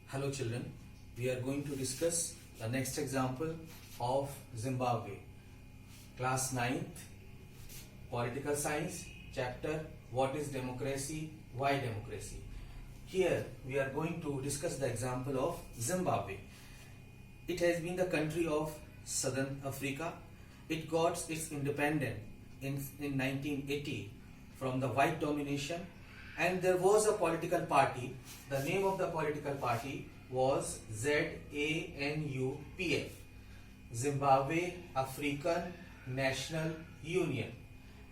Hello children, we are going to discuss the next example of Zimbabwe. Class 9th, Political Science, chapter What is Democracy, Why Democracy. Here we are going to discuss the example of Zimbabwe. It has been the country of Southern Africa. It got its independence in 1980 from the white domination, and there was a political party. The name of the political party was ZANU-PF, Zimbabwe African National Union,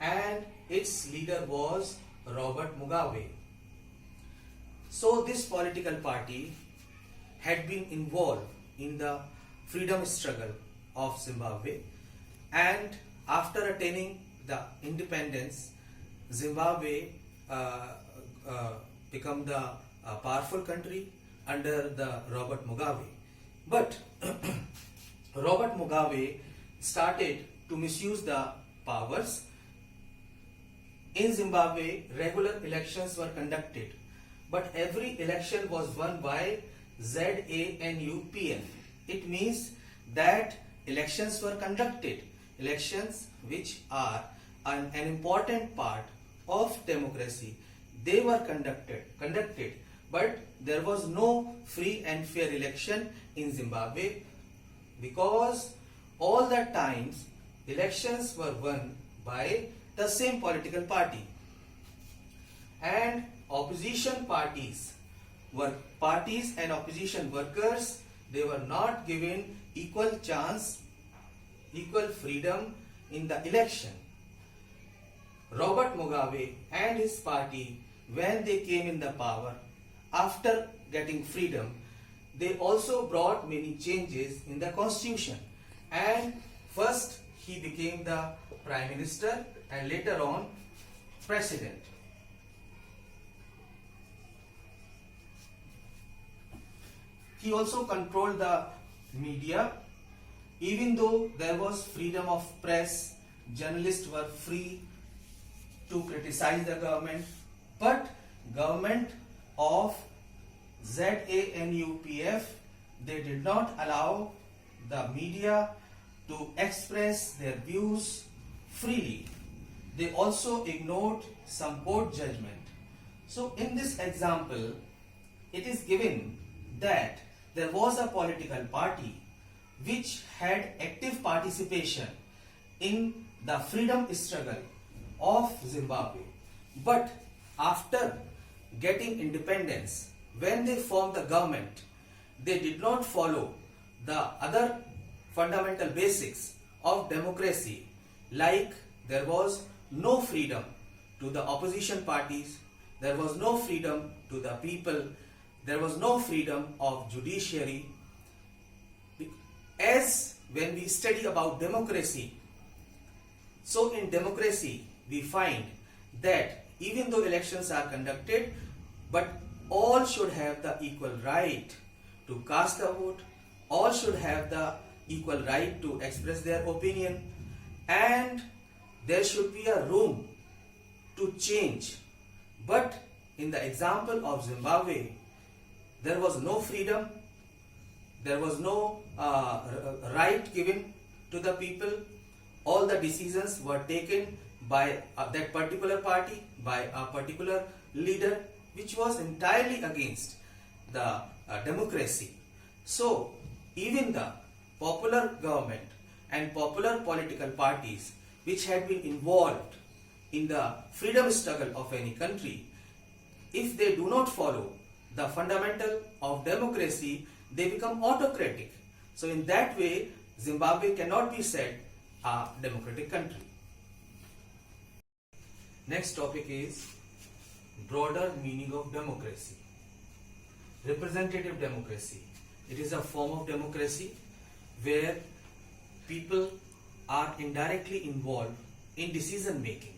and its leader was Robert Mugabe. So this political party had been involved in the freedom struggle of Zimbabwe, and after attaining the independence, Zimbabwe become the powerful country under the Robert Mugabe. But Robert Mugabe started to misuse the powers. In Zimbabwe, regular elections were conducted, but every election was won by ZANU-PF. It means that elections were conducted, elections which are an important part of democracy. They were conducted, but there was no free and fair election in Zimbabwe, because all the times elections were won by the same political party, and opposition parties and opposition workers, they were not given equal chance, equal freedom in the election. Robert Mugabe and his party, when they came in the power, after getting freedom, they also brought many changes in the constitution. And first he became the prime minister and later on president. He also controlled the media. Even though there was freedom of press, journalists were free to criticize the government, but government of ZANU-PF, they did not allow the media to express their views freely. They also ignored some court judgment. So in this example, it is given that there was a political party which had active participation in the freedom struggle of Zimbabwe. But after getting independence, when they formed the government, they did not follow the other fundamental basics of democracy, like there was no freedom to the opposition parties, there was no freedom to the people, there was no freedom of judiciary. As when we study about democracy, so in democracy we find that even though elections are conducted, but all should have the equal right to cast a vote, all should have the equal right to express their opinion, and there should be a room to change. But in the example of Zimbabwe, there was no freedom, there was no right given to the people. All the decisions were taken by that particular party, by a particular leader, which was entirely against the democracy. So even the popular government and popular political parties which had been involved in the freedom struggle of any country, if they do not follow the fundamental of democracy, they become autocratic. So in that way, Zimbabwe cannot be said a democratic country. Next topic is broader meaning of democracy. Representative democracy. It is a form of democracy where people are indirectly involved in decision making.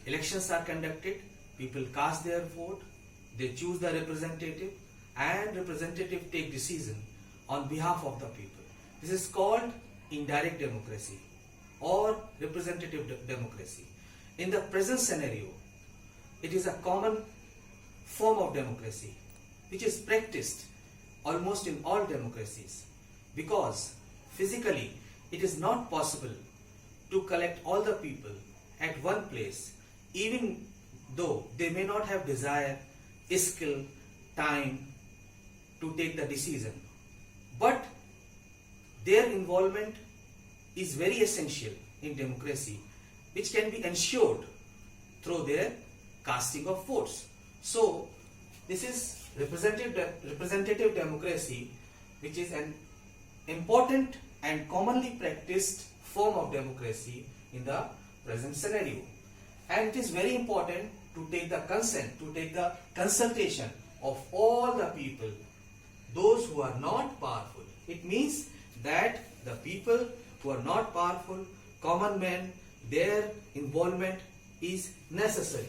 Elections are conducted, people cast their vote, they choose the representative, and representative take decision on behalf of the people. This is called indirect democracy or representative democracy. In the present scenario, it is a common form of democracy which is practiced almost in all democracies, because physically it is not possible to collect all the people at one place, even though they may not have desire, skill, time to take the decision. But their involvement is very essential in democracy, which can be ensured through their casting of votes. So this is representative democracy, which is an important and commonly practiced form of democracy in the present scenario. And it is very important to take the consent, to take the consultation of all the people, those who are not powerful. It means that the people who are not powerful, common men, their involvement is necessary,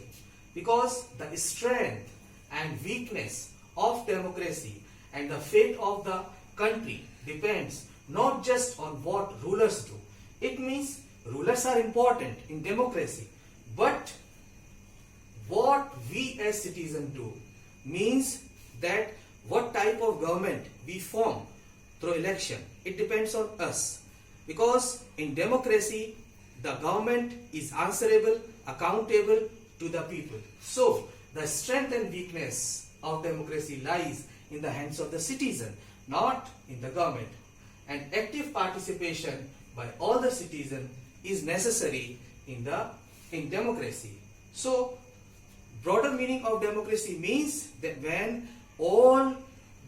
because the strength and weakness of democracy and the fate of the country depends not just on what rulers do. It means rulers are important in democracy, but what we as citizens do means that what type of government we form through election, it depends on us. Because in democracy, the government is answerable, accountable to the people. So the strength and weakness of democracy lies in the hands of the citizen, not in the government. And active participation by all the citizens is necessary in democracy. So broader meaning of democracy means that when all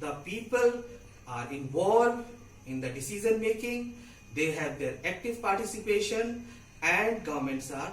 the people are involved in the decision making, they have their active participation, and governments are